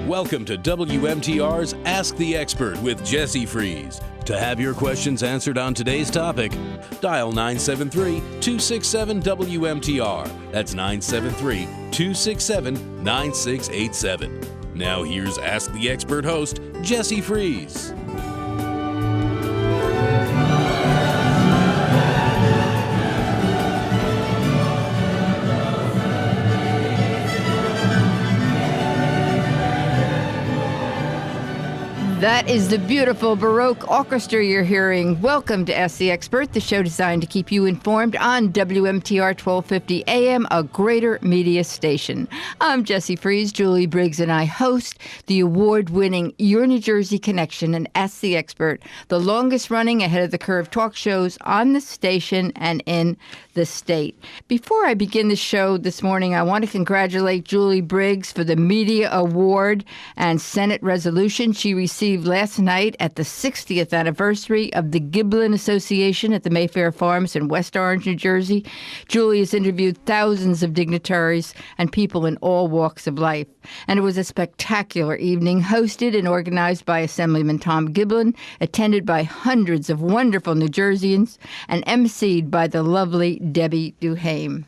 Welcome to WMTR's Ask the Expert with Jessie Freeze. To have your questions answered on today's topic, dial 973-267-WMTR. That's 973-267-9687. Now here's Ask the Expert host, Jessie Freeze. That is the beautiful Baroque orchestra you're hearing. Welcome to Ask the Expert, the show designed to keep you informed on WMTR 1250 AM, a greater media station. I'm Jessie Freeze. Julie Briggs and I host the award-winning Your New Jersey Connection and Ask the Expert, the longest-running ahead-of-the-curve talk shows on the station and in the state. Before I begin the show this morning, I want to congratulate Julie Briggs for the Media Award and Senate resolution she received last night at the 60th anniversary of the Giblin Association at the Mayfair Farms in West Orange, New Jersey. Julie has interviewed thousands of dignitaries and people in all walks of life. And it was a spectacular evening, hosted and organized by Assemblyman Tom Giblin, attended by hundreds of wonderful New Jerseyans, and emceed by the lovely Debbie Duhame.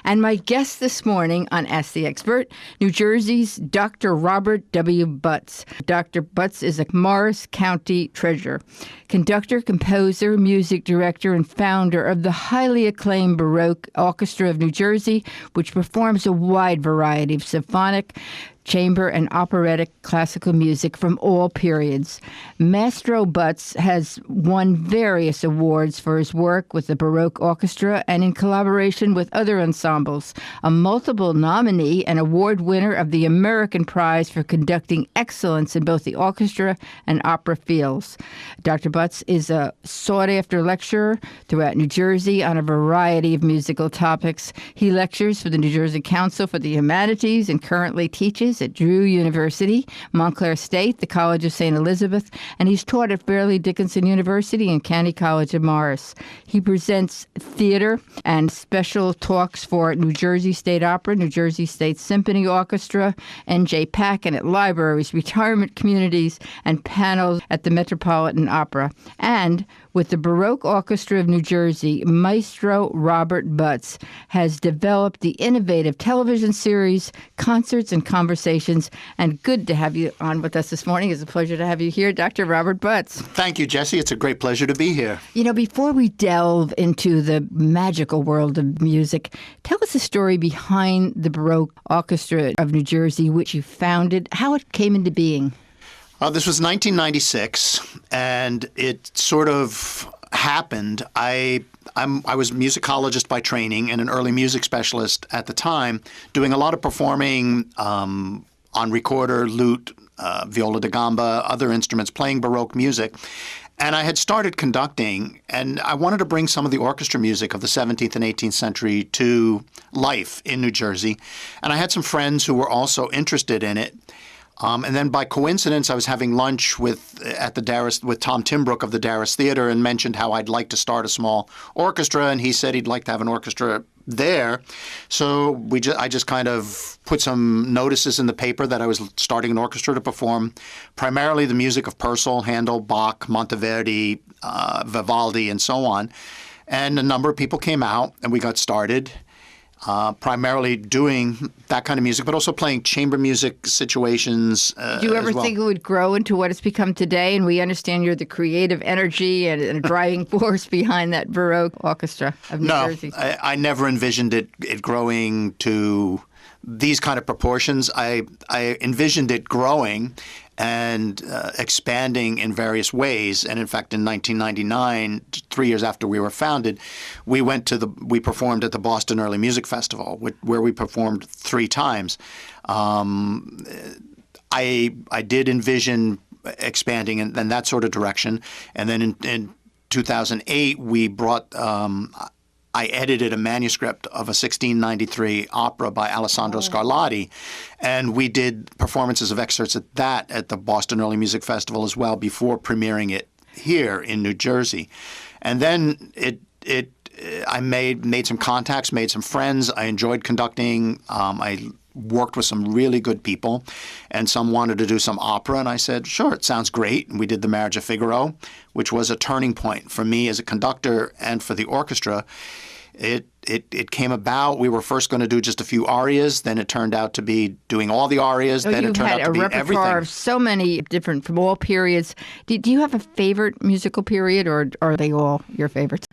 And my guest this morning on Ask the Expert, New Jersey's Dr. Robert W. Butts. Dr. Butts is a Morris County treasurer, conductor, composer, music director, and founder of the highly acclaimed Baroque Orchestra of New Jersey, which performs a wide variety of symphonic, chamber, and operatic classical music from all periods. Maestro Butts has won various awards for his work with the Baroque Orchestra and in collaboration with other ensembles, a multiple nominee and award winner of the American Prize for Conducting Excellence in both the orchestra and opera fields. Dr. Butts is a sought-after lecturer throughout New Jersey on a variety of musical topics. He lectures for the New Jersey Council for the Humanities and currently teaches at Drew University, Montclair State, the College of St. Elizabeth, and he's taught at Fairleigh Dickinson University and County College of Morris. He presents theater and special talks for New Jersey State Opera, New Jersey State Symphony Orchestra, NJPAC, and at libraries, retirement communities, and panels at the Metropolitan Opera. And with the Baroque Orchestra of New Jersey, Maestro Robert Butts has developed the innovative television series, Concerts and Conversations. And good to have you on with us this morning. It's a pleasure to have you here, Dr. Robert Butts. Thank you, Jessie. It's a great pleasure to be here. You know, before we delve into the magical world of music, tell us the story behind the Baroque Orchestra of New Jersey, which you founded, how it came into being. This was 1996, and it sort of happened. I was a musicologist by training and an early music specialist at the time, doing a lot of performing on recorder, lute, viola da gamba, other instruments, playing Baroque music. And I had started conducting, and I wanted to bring some of the orchestra music of the 17th and 18th century to life in New Jersey. And I had some friends who were also interested in it. And then by coincidence, I was having lunch with Tom Timbrook of the Darras Theater and mentioned how I'd like to start a small orchestra, and he said he'd like to have an orchestra there. So I just kind of put some notices in the paper that I was starting an orchestra to perform primarily the music of Purcell, Handel, Bach, Monteverdi, Vivaldi, and so on. And a number of people came out, and we got started. Primarily doing that kind of music, but also playing chamber music situations. Do you ever think it would grow into what it's become today? And we understand you're the creative energy and a driving force behind that Baroque Orchestra of New Jersey. No, I never envisioned it growing to these kind of proportions. I envisioned it growing and expanding in various ways. And in fact, in 1999, 3 years after we were founded, we performed at the Boston Early Music Festival, where we performed 3 times. I did envision expanding in that sort of direction. And then in 2008, we brought I edited a manuscript of a 1693 opera by Alessandro Scarlatti, and we did performances of excerpts at the Boston Early Music Festival as well before premiering it here in New Jersey. And then I made some contacts, made some friends. I enjoyed conducting. I worked with some really good people, and some wanted to do some opera, and I said, sure, it sounds great. And we did The Marriage of Figaro, which was a turning point for me as a conductor and for the orchestra. It came about. We were first going to do just a few arias. Then it turned out to be doing all the arias. Then it turned out to be everything. You had a repertoire of so many different, from all periods. Do you have a favorite musical period, or are they all your favorites?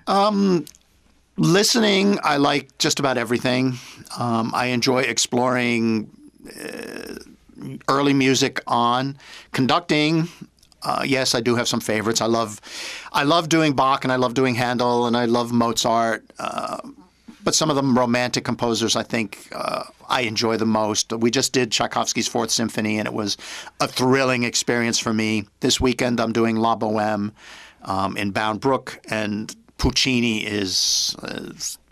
Listening, I like just about everything. I enjoy exploring early music on. Conducting, yes, I do have some favorites. I love doing Bach, and I love doing Handel, and I love Mozart. But some of the romantic composers, I think, I enjoy the most. We just did Tchaikovsky's Fourth Symphony, and it was a thrilling experience for me. This weekend, I'm doing La Bohème in Bound Brook, and Puccini is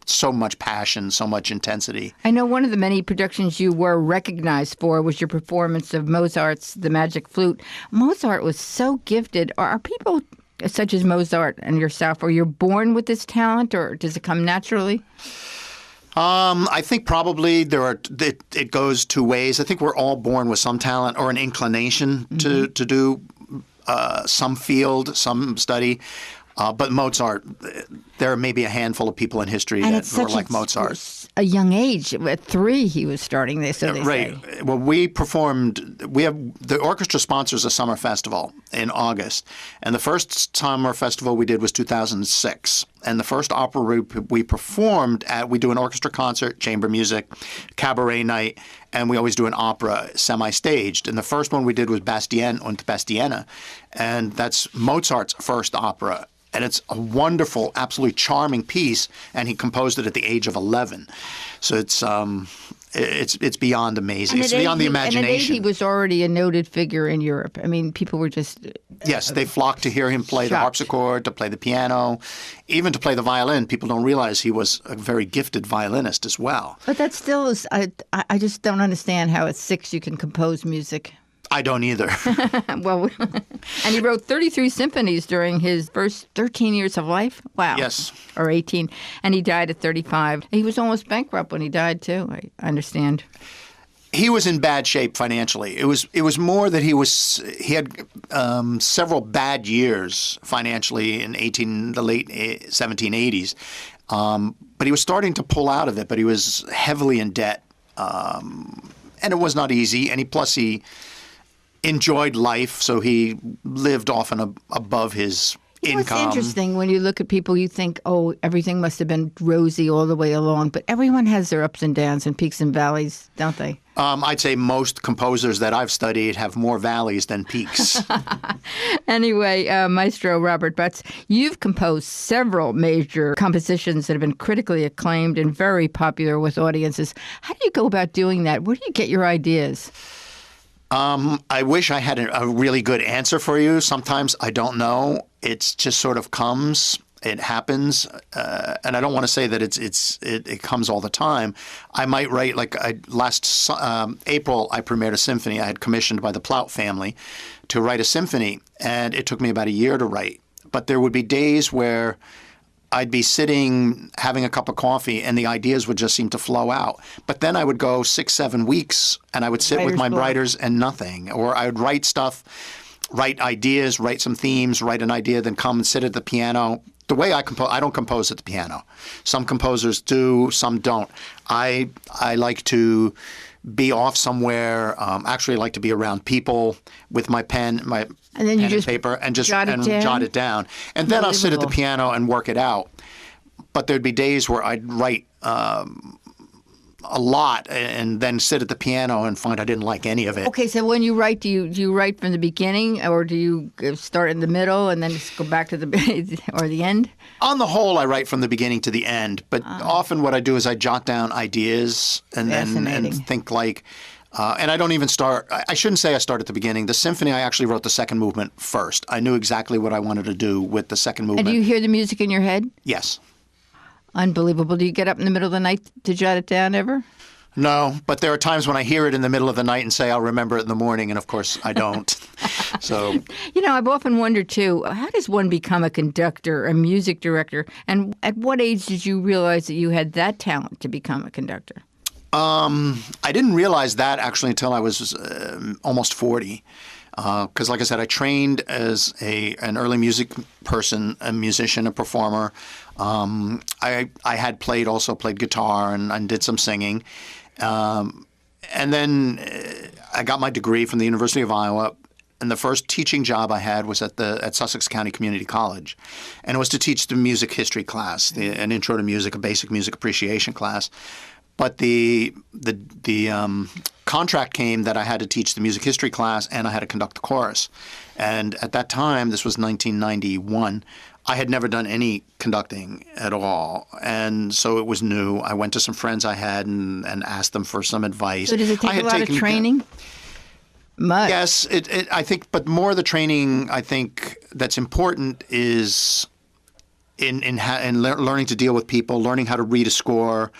so much passion, so much intensity. I know one of the many productions you were recognized for was your performance of Mozart's The Magic Flute. Mozart was so gifted. Are people such as Mozart and yourself, are you born with this talent, or does it come naturally? I think probably it goes two ways. I think we're all born with some talent or an inclination to do some field, some study. But Mozart, there may be a handful of people in history that were like Mozart. A young age, at 3, he was starting this. So they right. Say. Well, the orchestra sponsors a summer festival in August, and the first summer festival we did was 2006. And the first opera we performed at, we do an orchestra concert, chamber music, cabaret night, and we always do an opera semi-staged. And the first one we did was Bastien und Bastienne, and that's Mozart's first opera. And it's a wonderful, absolutely charming piece, and he composed it at the age of 11. So it's beyond amazing. It's beyond the imagination. And at 8, he was already a noted figure in Europe. I mean, people were just yes, they flocked to hear him play shocked. The harpsichord, to play the piano, even to play the violin. People don't realize he was a very gifted violinist as well. But that still is. I just don't understand how at 6 you can compose music. I don't either. Well, and he wrote 33 symphonies during his first 13 years of life. Wow. Yes. Or 18. And he died at 35. He was almost bankrupt when he died, too, I understand. He was in bad shape financially. It was more that he had several bad years financially in the late 1780s. But he was starting to pull out of it, but he was heavily in debt. And it was not easy. And he enjoyed life, so he lived often above his income. It's interesting when you look at people, you think, oh, everything must have been rosy all the way along, but everyone has their ups and downs and peaks and valleys, don't they? I'd say most composers that I've studied have more valleys than peaks. Anyway, Maestro Robert Butts, you've composed several major compositions that have been critically acclaimed and very popular with audiences. How do you go about doing that? Where do you get your ideas? I wish I had a really good answer for you. Sometimes I don't know. It just sort of comes. It happens, and I don't want to say that it comes all the time. I might write last April. I premiered a symphony I had commissioned by the Plout family to write a symphony, and it took me about a year to write. But there would be days where I'd be sitting having a cup of coffee and the ideas would just seem to flow out. But then I would go 6-7 weeks and I would sit with my writers and nothing. Or I would write stuff, write ideas, write some themes, write an idea, then come and sit at the piano. The way I compose, I don't compose at the piano. Some composers do, some don't. I like to be off somewhere. Actually, I like to be around people with my pen, and then you just paper, and just jot it down. And then I'll sit at the piano and work it out. But there'd be days where I'd write a lot and then sit at the piano and find I didn't like any of it. Okay, so when you write, do you write from the beginning, or do you start in the middle and then just go back to the end? On the whole, I write from the beginning to the end. But often what I do is I jot down ideas and think like. And I don't even start. I shouldn't say I start at the beginning. The symphony, I actually wrote the second movement first. I knew exactly what I wanted to do with the second movement. And do you hear the music in your head? Yes. Unbelievable. Do you get up in the middle of the night to jot it down ever? No, but there are times when I hear it in the middle of the night and say I'll remember it in the morning, and of course I don't. So, I've often wondered too, how does one become a conductor, a music director, and at what age did you realize that you had that talent to become a conductor? I didn't realize that actually until I was almost 40. Because, like I said, I trained as an early music person, a musician, a performer. I had also played guitar and did some singing. And then I got my degree from the University of Iowa. And the first teaching job I had was at Sussex County Community College. And it was to teach the music history class, an intro to music, a basic music appreciation class. But the contract came that I had to teach the music history class and I had to conduct the chorus. And at that time, this was 1991, I had never done any conducting at all. And so it was new. I went to some friends I had and asked them for some advice. So does it take a lot of training? Much. Yes, I think, but more of the training I think that's important is in learning to deal with people, learning how to read a score.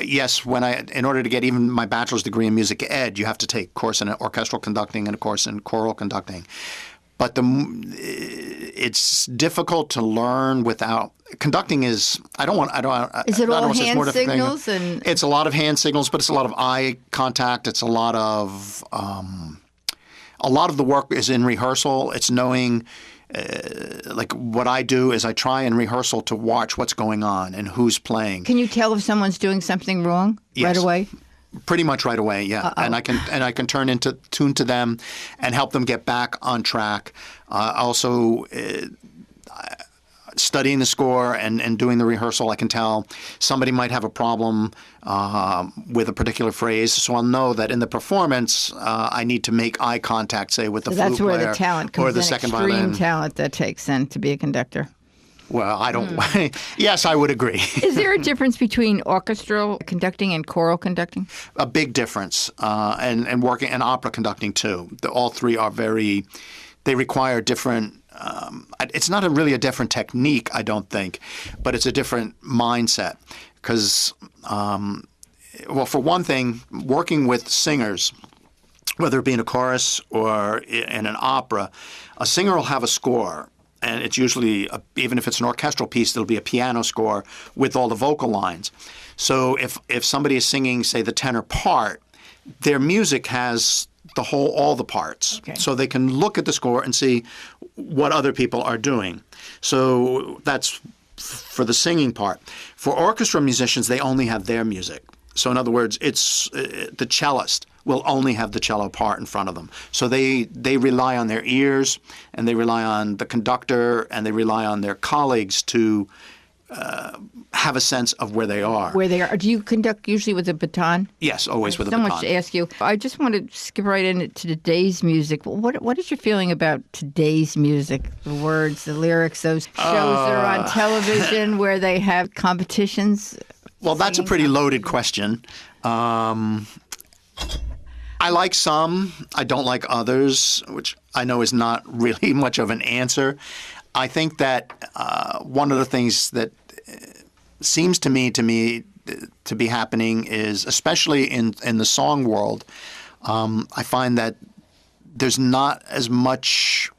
Yes, in order to get even my bachelor's degree in music ed, you have to take a course in orchestral conducting and a course in choral conducting. But it's difficult to learn without conducting. Is it all hand signals? And it's a lot of hand signals, but it's a lot of eye contact. It's a lot of the work is in rehearsal. It's knowing. Like what I do is I try in rehearsal to watch what's going on and who's playing. Can you tell if someone's doing something wrong right away? Pretty much right away, yeah. Uh-oh. And I can tune to them and help them get back on track. Also, studying the score and doing the rehearsal, I can tell somebody might have a problem with a particular phrase. So I'll know that in the performance, I need to make eye contact, say, with the flute player that's where the talent comes or the in, second extreme violin. talent that takes in to be a conductor. Well, I don't. Yes, I would agree. Is there a difference between orchestral conducting and choral conducting? A big difference, and working and opera conducting too. All three are they require different. It's not really a different technique, I don't think, but it's a different mindset. Because, for one thing, working with singers, whether it be in a chorus or in an opera, a singer will have a score. And it's usually, even if it's an orchestral piece, it'll be a piano score with all the vocal lines. So if somebody is singing, say, the tenor part, their music has all the parts. Okay. So they can look at the score and see what other people are doing. So that's for the singing part. For orchestra musicians, they only have their music. So in other words, it's the cellist will only have the cello part in front of them. So they rely on their ears, and they rely on the conductor, and they rely on their colleagues to have a sense of where they are. Where they are. Do you conduct usually with a baton? Yes, always with a baton. baton. So much to ask you. I just want to skip right into today's music. What is your feeling about today's music? The words, the lyrics, those shows that are on television where they have competitions? Well, that's a pretty loaded question. I like some. I don't like others, which I know is not really much of an answer. I think that one of the things that seems to me to be happening is, especially in the song world, I find that there's not as much.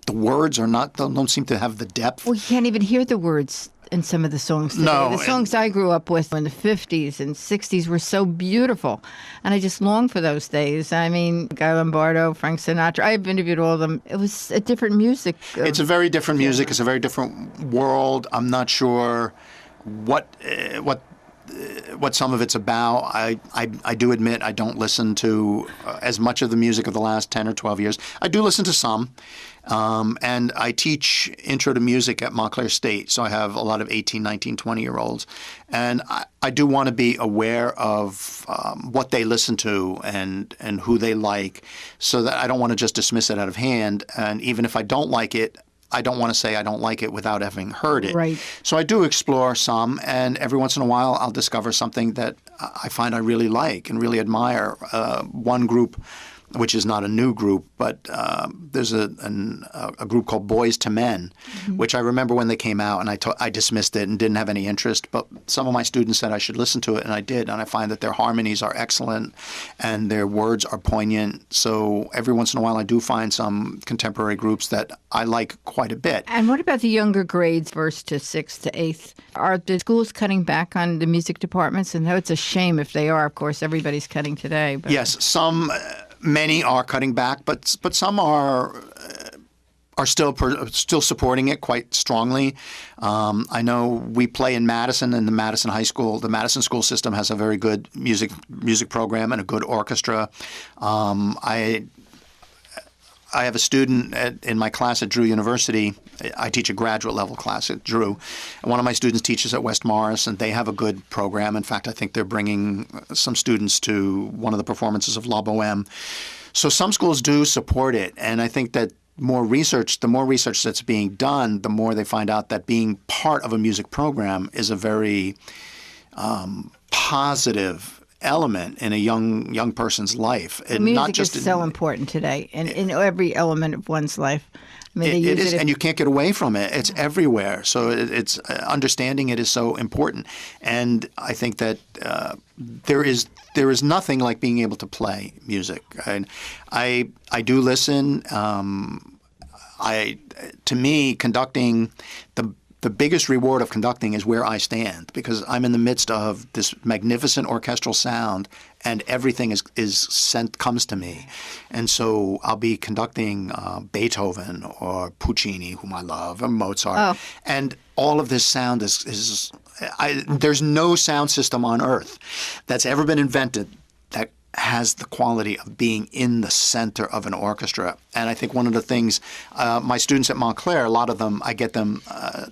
The words don't seem to have the depth. Well, you can't even hear the words in some of the songs today. No. The songs I grew up with in the 50s and 60s were so beautiful. And I just long for those days. I mean, Guy Lombardo, Frank Sinatra, I've interviewed all of them. It was a different music. It's a very different music. It's a very different world. I'm not sure what some of it's about. I do admit I don't listen to as much of the music of the last 10 or 12 years. I do listen to some. And I teach intro to music at Montclair State, so I have a lot of 18, 19, 20-year-olds. And I do want to be aware of what they listen to and who they like, so that I don't want to just dismiss it out of hand. And even if I don't like it, I don't want to say I don't like it without having heard it. Right. So I do explore some, and every once in a while I'll discover something that I find I really like and really admire. One group which is not a new group, but there's a group called Boys to Men, which I remember when they came out, and I dismissed it and didn't have any interest. But some of my students said I should listen to it, and I did. And I find that their harmonies are excellent, and their words are poignant. So every once in a while, I do find some contemporary groups that I like quite a bit. And what about the younger grades, 1st to 6th to 8th? Are the schools cutting back on the music departments? And it's a shame if they are. Of course, everybody's cutting today. But. Yes, many are cutting back, but some are still supporting it quite strongly. I know we play in Madison, and the Madison High School, the Madison school system has a very good music program and a good orchestra. I have a student in my class at Drew University. I teach a graduate level class at Drew. And one of my students teaches at West Morris, and they have a good program. In fact, I think they're bringing some students to one of the performances of La Boheme. So some schools do support it, and I think that the more research that's being done, the more they find out that being part of a music program is a very positive element in a young person's life. And music not just is so important today in every element of one's life. I mean, it is, and you can't get away from it. It's everywhere. So it's understanding it is so important. And I think that there is nothing like being able to play music. And I do listen. To me, conducting, the biggest reward of conducting is where I stand, because I'm in the midst of this magnificent orchestral sound, and everything comes to me. And so I'll be conducting Beethoven or Puccini, whom I love, or Mozart. Oh. And all of this sound there's no sound system on earth that's ever been invented that has the quality of being in the center of an orchestra. And I think one of the things, my students at Montclair, a lot of them, I get them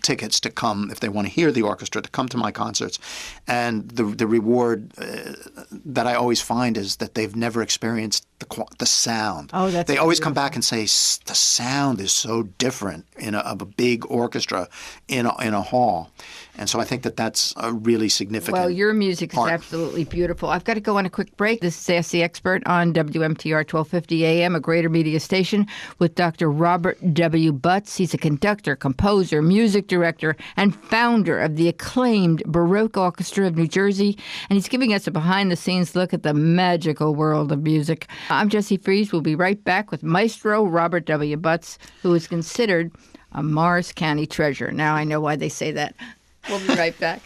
tickets to come, if they want to hear the orchestra, to come to my concerts. And the reward that I always find is that they've never experienced the sound. Oh, that's They always come back and say, the sound is so different of a big orchestra in a hall. And so I think that that's a really significant Well, your music part. is absolutely beautiful. I've got to go on a quick break. This is Ask the Expert on WMTR 1250 AM, a greater media station, with Dr. Robert W. Butts. He's a conductor, composer, music director, and founder of the acclaimed Baroque Orchestra of New Jersey. And he's giving us a behind-the-scenes look at the magical world of music. I'm Jessie Fries. We'll be right back with Maestro Robert W. Butts, who is considered a Morris County treasure. Now I know why they say that. We'll be right back.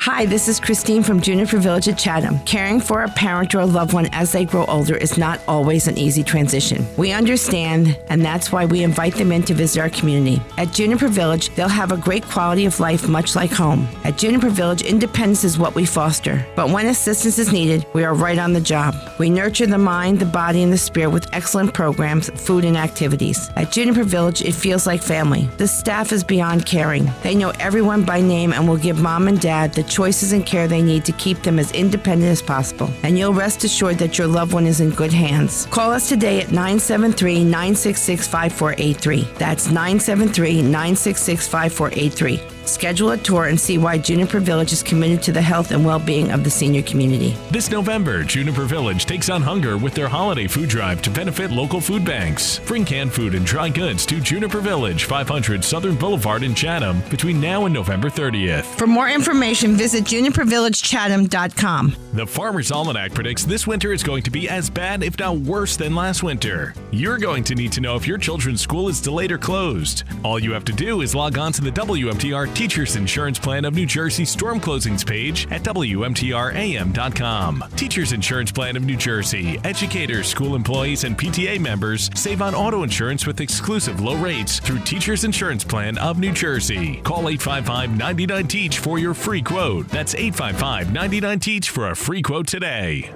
Hi, this is Christine from Juniper Village at Chatham. Caring for a parent or a loved one as they grow older is not always an easy transition. We understand, and that's why we invite them in to visit our community. At Juniper Village, they'll have a great quality of life much like home. At Juniper Village, independence is what we foster. But when assistance is needed, we are right on the job. We nurture the mind, the body, and the spirit with excellent programs, food, and activities. At Juniper Village, it feels like family. The staff is beyond caring. They know everyone by name and will give mom and dad the choices and care they need to keep them as independent as possible. And you'll rest assured that your loved one is in good hands. Call us today at 973-966-5483. That's 973-966-5483. Schedule a tour and see why Juniper Village is committed to the health and well-being of the senior community. This November, Juniper Village takes on hunger with their holiday food drive to benefit local food banks. Bring canned food and dry goods to Juniper Village, 500 Southern Boulevard in Chatham between now and November 30th. For more information, visit junipervillagechatham.com. The Farmer's Almanac predicts this winter is going to be as bad, if not worse, than last winter. You're going to need to know if your children's school is delayed or closed. All you have to do is log on to the WMTR Teachers Insurance Plan of New Jersey storm closings page at WMTRAM.com. Teachers Insurance Plan of New Jersey. Educators, school employees, and PTA members save on auto insurance with exclusive low rates through Teachers Insurance Plan of New Jersey. Call 855-99-TEACH for your free quote. That's 855-99-TEACH for a free quote today.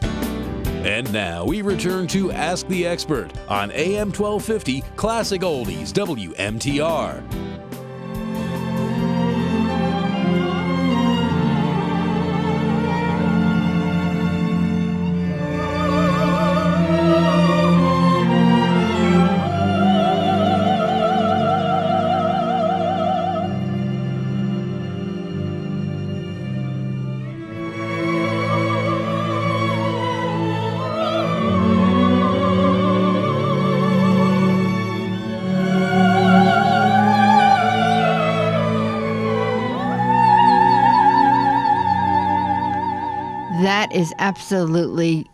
And now we return to Ask the Expert on AM 1250 Classic Oldies WMTR. That is absolutely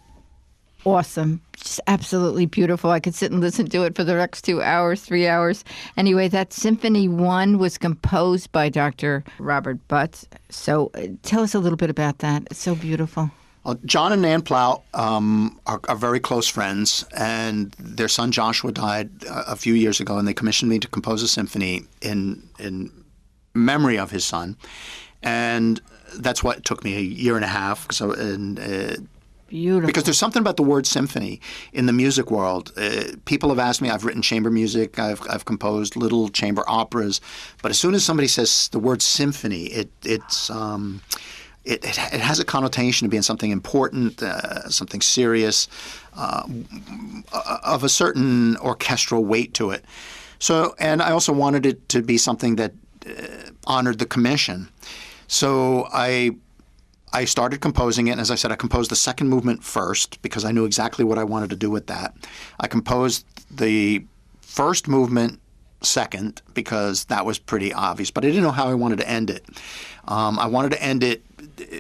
awesome. Just absolutely beautiful. I could sit and listen to it for the next 2 hours, 3 hours. Anyway, that Symphony 1 was composed by Dr. Robert Butts. So tell us a little bit about that. It's so beautiful. Well, John and Nan Plow are very close friends, and their son Joshua died a few years ago, and they commissioned me to compose a symphony in memory of his son. And that's what took me a year and a half. Beautiful. Because there's something about the word symphony in the music world. People have asked me, I've written chamber music, I've composed little chamber operas, but as soon as somebody says the word symphony, it has a connotation of being something important, something serious, of a certain orchestral weight to it. So, and I also wanted it to be something that honored the commission. So I started composing it, and as I said, I composed the second movement first because I knew exactly what I wanted to do with that. I composed the first movement second because that was pretty obvious, but I didn't know how I wanted to end it. I wanted to end it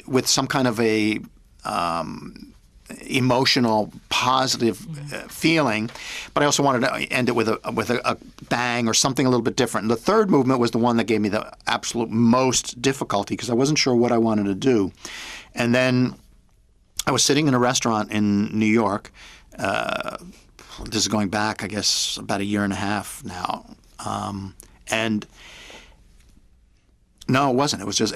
with some kind of a emotional, positive feeling, but I also wanted to end it with a bang or something a little bit different. And the third movement was the one that gave me the absolute most difficulty because I wasn't sure what I wanted to do. And then I was sitting in a restaurant in New York. This is going back, I guess, about a year and a half now. And no, it wasn't. It was just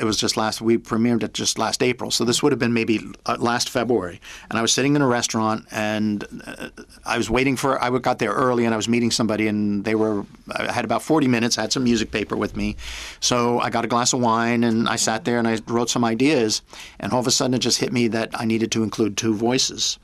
we premiered it just last April. So this would have been maybe last February. And I was sitting in a restaurant, and I was waiting I got there early, and I was meeting somebody, and I had about 40 minutes. I had some music paper with me. So I got a glass of wine, and I sat there, and I wrote some ideas. And all of a sudden, it just hit me that I needed to include two voices.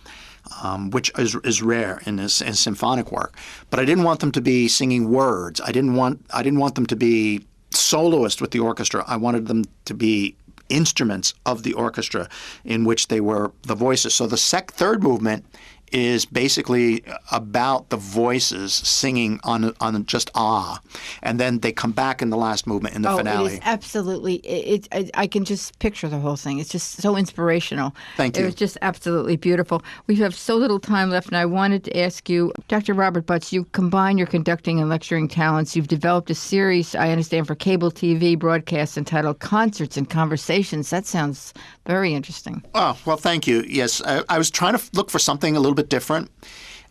Which is rare in symphonic work. But I didn't want them to be singing words. I didn't want them to be soloist with the orchestra. I wanted them to be instruments of the orchestra in which they were the voices. So the third movement is basically about the voices singing on just ah, and then they come back in the last movement in the finale. It is absolutely. I can just picture the whole thing. It's just so inspirational. Thank you. It was just absolutely beautiful. We have so little time left, and I wanted to ask you, Dr. Robert Butts, you combine your conducting and lecturing talents. You've developed a series, I understand, for cable TV broadcasts entitled Concerts and Conversations. That sounds very interesting. Oh, well, thank you. Yes, I was trying to look for something a little bit different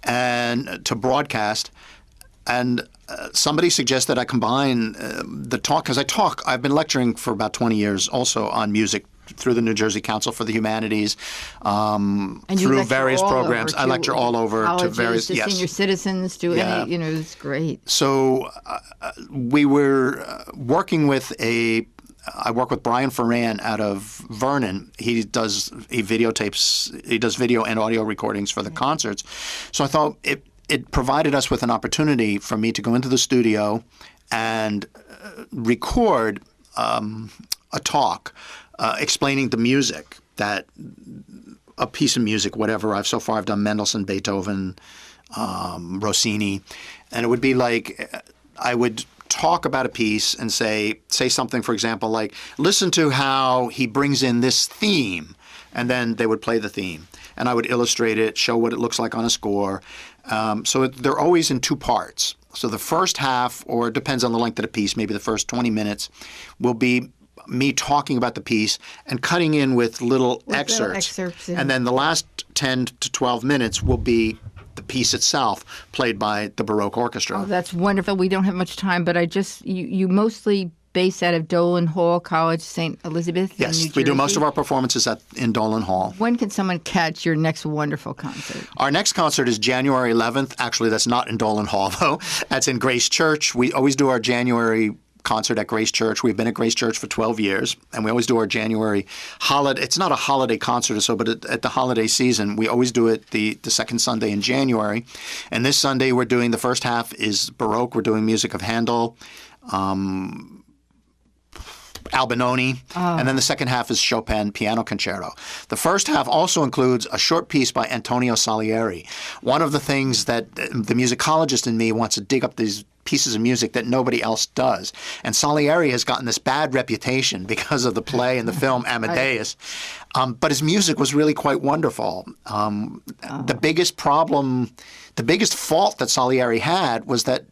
and to broadcast, and somebody suggested I combine the talk, because I've been lecturing for about 20 years also on music through the New Jersey Council for the Humanities, through various programs. I lecture all over to various senior citizens, any, it's great. So we were working with I work with Brian Ferran out of Vernon. He does video and audio recordings for the concerts. So I thought it provided us with an opportunity for me to go into the studio and record a talk explaining the music, a piece of music, whatever. I've done Mendelssohn, Beethoven, Rossini, and it would be like I would talk about a piece and say something, for example, like, listen to how he brings in this theme, and then they would play the theme. And I would illustrate it, show what it looks like on a score. So they're always in two parts. So the first half, or it depends on the length of the piece, maybe the first 20 minutes, will be me talking about the piece and cutting in with little excerpts. And then the last 10 to 12 minutes will be the piece itself, played by the Baroque Orchestra. Oh, that's wonderful. We don't have much time, but you mostly base out of Dolan Hall College, St. Elizabeth? Yes, in New Jersey? We do most of our performances in Dolan Hall. When can someone catch your next wonderful concert? Our next concert is January 11th. Actually, that's not in Dolan Hall, though. That's in Grace Church. We always do our January concert at Grace Church. We've been at Grace Church for 12 years, and we always do our January holiday. It's not a holiday concert or so, but at the holiday season, we always do it the second Sunday in January. And this Sunday, we're doing the first half is Baroque. We're doing music of Handel, Albinoni, and then the second half is Chopin Piano Concerto. The first half also includes a short piece by Antonio Salieri. One of the things that the musicologist in me wants to dig up these pieces of music that nobody else does. And Salieri has gotten this bad reputation because of the play and the film Amadeus. But his music was really quite wonderful. The biggest problem, the biggest fault that Salieri had was that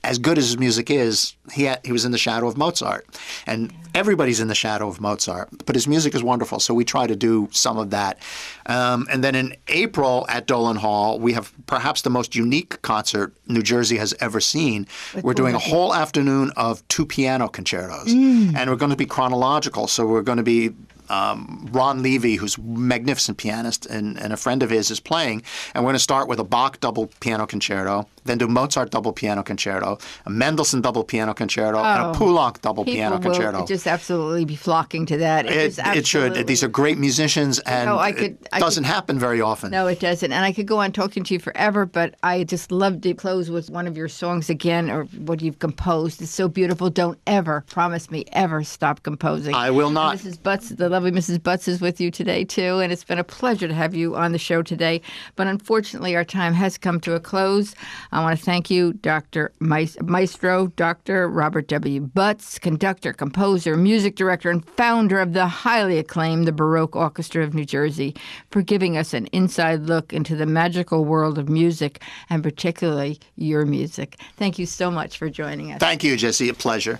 as good as his music is, he was in the shadow of Mozart. And everybody's in the shadow of Mozart. But his music is wonderful, so we try to do some of that. And then in April at Dolan Hall, we have perhaps the most unique concert New Jersey has ever seen. We're doing a whole afternoon of 2 piano concertos. And we're going to be chronological, so we're going to be Ron Levy, who's a magnificent pianist, and a friend of his is playing. And we're going to start with a Bach double piano concerto, then do Mozart double piano concerto, a Mendelssohn double piano concerto, and a Poulenc double piano concerto. People will just absolutely be flocking to that. It should. These are great musicians, and it doesn't happen very often. No, it doesn't. And I could go on talking to you forever, but I just love to close with one of your songs again, or what you've composed. It's so beautiful. Don't ever, promise me, ever stop composing. I will not. And Mrs. Butts, the lovely Mrs. Butts is with you today, too, and it's been a pleasure to have you on the show today. But unfortunately, our time has come to a close. I want to thank you, Dr. Maestro, Dr. Robert W. Butts, conductor, composer, music director, and founder of the highly acclaimed the Baroque Orchestra of New Jersey, for giving us an inside look into the magical world of music, and particularly your music. Thank you so much for joining us. Thank you, Jessie. A pleasure.